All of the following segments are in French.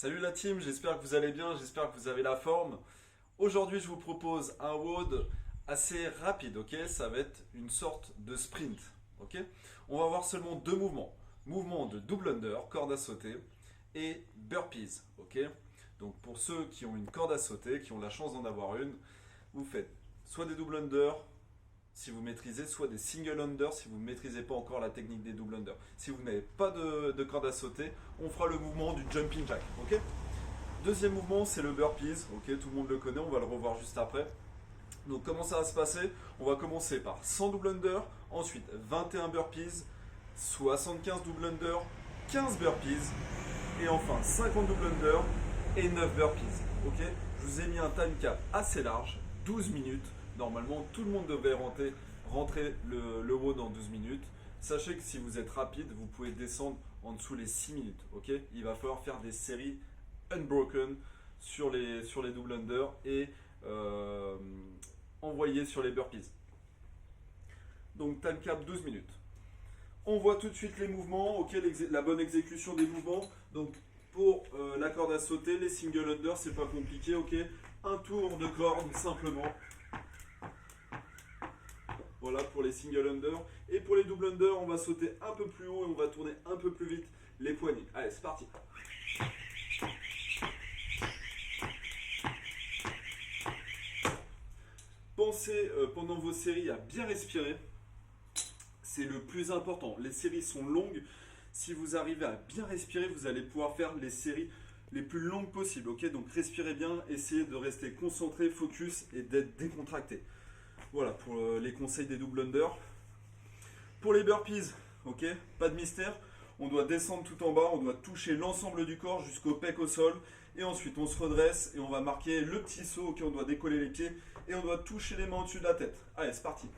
Salut la team, j'espère que vous allez bien, j'espère que vous avez la forme. Aujourd'hui, je vous propose un WOD assez rapide, ok? Ça va être une sorte de sprint, ok? On va avoir seulement deux mouvements. Mouvement de double under, corde à sauter, et burpees, ok? Donc pour ceux qui ont une corde à sauter, qui ont la chance d'en avoir une, vous faites soit des double under, si vous maîtrisez, soit des single under si vous ne maîtrisez pas encore la technique des double under. Si vous n'avez pas de corde à sauter, on fera le mouvement du jumping jack. Ok. Deuxième mouvement, c'est le burpees. Ok, tout le monde le connaît, on va le revoir juste après. Donc comment ça va se passer? On va commencer par 100 double under, ensuite 21 burpees, 75 double under, 15 burpees, et enfin 50 double under et 9 burpees. Ok. Je vous ai mis un time cap assez large, 12 minutes. Normalement, tout le monde devrait rentrer le WOD en 12 minutes. Sachez que si vous êtes rapide, vous pouvez descendre en dessous les 6 minutes. Ok, il va falloir faire des séries unbroken sur les double under et envoyer sur les burpees. Donc time cap 12 minutes. On voit tout de suite les mouvements, ok, la bonne exécution des mouvements. Donc pour la corde à sauter, les single under, c'est pas compliqué, ok. Un tour de corde simplement. Voilà pour les single under. Et pour les double under, on va sauter un peu plus haut et on va tourner un peu plus vite les poignets. Allez, c'est parti. Pensez pendant vos séries à bien respirer. C'est le plus important. Les séries sont longues. Si vous arrivez à bien respirer, vous allez pouvoir faire les séries les plus longues possibles. Ok, donc respirez bien, essayez de rester concentré, focus et d'être décontracté. Voilà pour les conseils des double under. Pour les burpees, ok, pas de mystère. On doit descendre tout en bas, on doit toucher l'ensemble du corps jusqu'au pec au sol. Et ensuite on se redresse et on va marquer le petit saut, ok, on doit décoller les pieds et on doit toucher les mains au-dessus de la tête. Allez, c'est parti.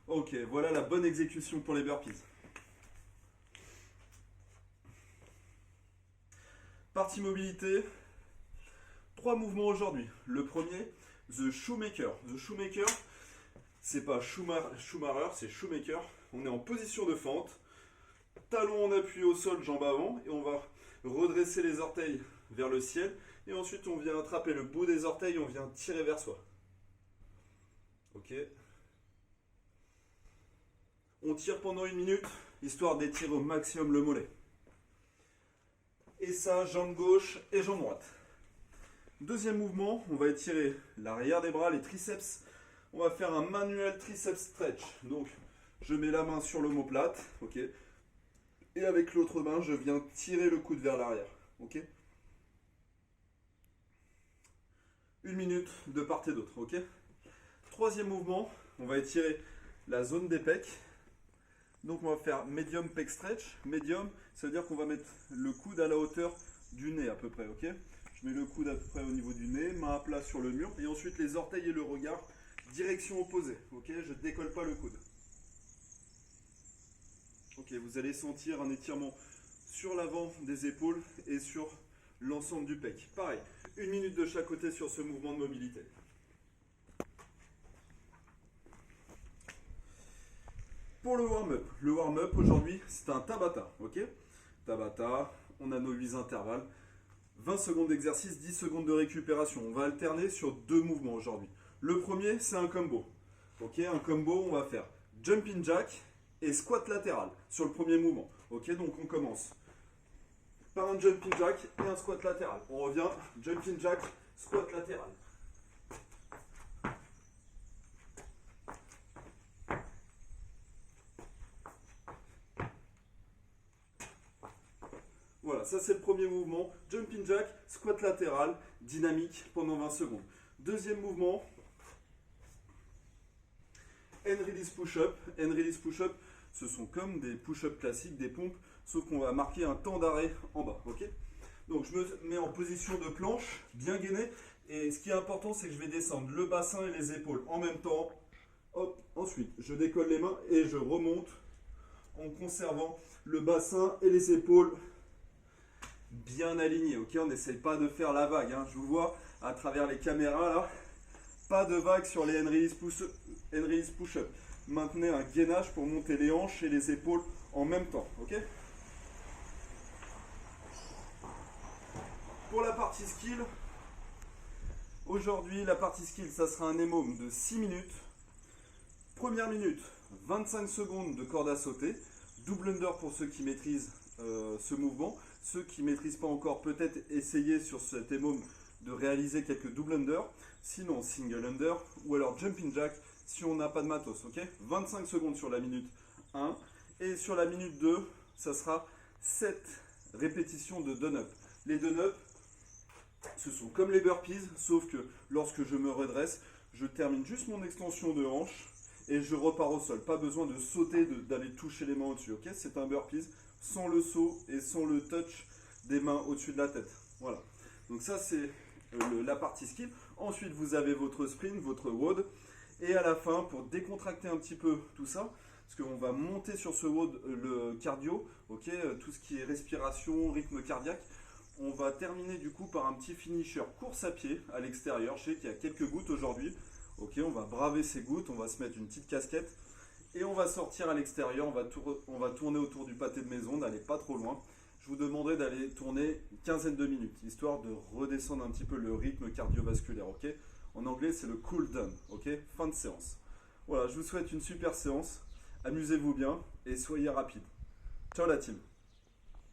Ok, voilà la bonne exécution pour les burpees. Partie mobilité, 3 mouvements aujourd'hui. Le premier, The Shoemaker. The Shoemaker, c'est pas Schumacher, c'est Shoemaker. On est en position de fente, talon en appui au sol, jambe avant, et on va redresser les orteils vers le ciel. Et ensuite, on vient attraper le bout des orteils et on vient tirer vers soi. Ok. On tire pendant 1 minute, histoire d'étirer au maximum le mollet. Et ça, jambe gauche et jambe droite. Deuxième mouvement, on va étirer l'arrière des bras, les triceps. On va faire un manuel triceps stretch. Donc, je mets la main sur l'omoplate, ok. Et avec l'autre main, je viens tirer le coude vers l'arrière, ok. 1 minute de part et d'autre, ok. Troisième mouvement, on va étirer la zone des pecs. Donc on va faire medium pec stretch. Medium, ça veut dire qu'on va mettre le coude à la hauteur du nez à peu près, ok. Je mets le coude à peu près au niveau du nez, main à plat sur le mur, et ensuite les orteils et le regard, direction opposée, ok. Je ne décolle pas le coude. Ok, vous allez sentir un étirement sur l'avant des épaules et sur l'ensemble du pec. Pareil, 1 minute de chaque côté sur ce mouvement de mobilité. Pour le warm-up aujourd'hui, c'est un Tabata, ok. Tabata, on a nos 8 intervalles, 20 secondes d'exercice, 10 secondes de récupération. On va alterner sur 2 mouvements aujourd'hui. Le premier, c'est un combo. Ok, un combo, on va faire jumping jack et squat latéral sur le premier mouvement. Ok, donc on commence par un jumping jack et un squat latéral. On revient, jumping jack, squat latéral. Voilà, ça c'est le premier mouvement. Jumping jack, squat latéral, dynamique pendant 20 secondes. Deuxième mouvement, hand release push-up. Hand release push-up, ce sont comme des push-up classiques, des pompes, sauf qu'on va marquer un temps d'arrêt en bas. Ok. Donc je me mets en position de planche, bien gainé. Et ce qui est important, c'est que je vais descendre le bassin et les épaules en même temps. Hop, ensuite, je décolle les mains et je remonte en conservant le bassin et les épaules bien aligné, ok. On n'essaye pas de faire la vague, hein. Je vous vois à travers les caméras là, pas de vague sur les hand and release push-up. Maintenez un gainage pour monter les hanches et les épaules en même temps. Ok. Pour la partie skill, aujourd'hui la partie skill, ça sera un EMOM de 6 minutes. Première minute, 25 secondes de corde à sauter. Double under pour ceux qui maîtrisent ce mouvement. Ceux qui ne maîtrisent pas encore, peut-être essayer sur cet EMOM de réaliser quelques double under. Sinon, single under ou alors jumping jack si on n'a pas de matos. Ok, 25 secondes sur la minute 1. Et sur la minute 2, ça sera 7 répétitions de done-up. Les done-up, ce sont comme les burpees, sauf que lorsque je me redresse, je termine juste mon extension de hanche et je repars au sol. Pas besoin de sauter, d'aller toucher les mains au-dessus. Ok, c'est un burpees sans le saut et sans le touch des mains au-dessus de la tête. Voilà. Donc ça, c'est la partie skill. Ensuite, vous avez votre sprint, votre WOD. Et à la fin, pour décontracter un petit peu tout ça, parce qu'on va monter sur ce WOD le cardio, ok, tout ce qui est respiration, rythme cardiaque. On va terminer du coup par un petit finisher course à pied à l'extérieur. Je sais qu'il y a quelques gouttes aujourd'hui. Ok, on va braver ces gouttes, on va se mettre une petite casquette et on va sortir à l'extérieur. On va tourner autour du pâté de maison, d'aller pas trop loin. Je vous demanderai d'aller tourner une quinzaine de minutes, histoire de redescendre un petit peu le rythme cardiovasculaire. Ok, en anglais, c'est le cool down. Ok, fin de séance. Voilà, je vous souhaite une super séance. Amusez-vous bien et soyez rapide. Ciao la team.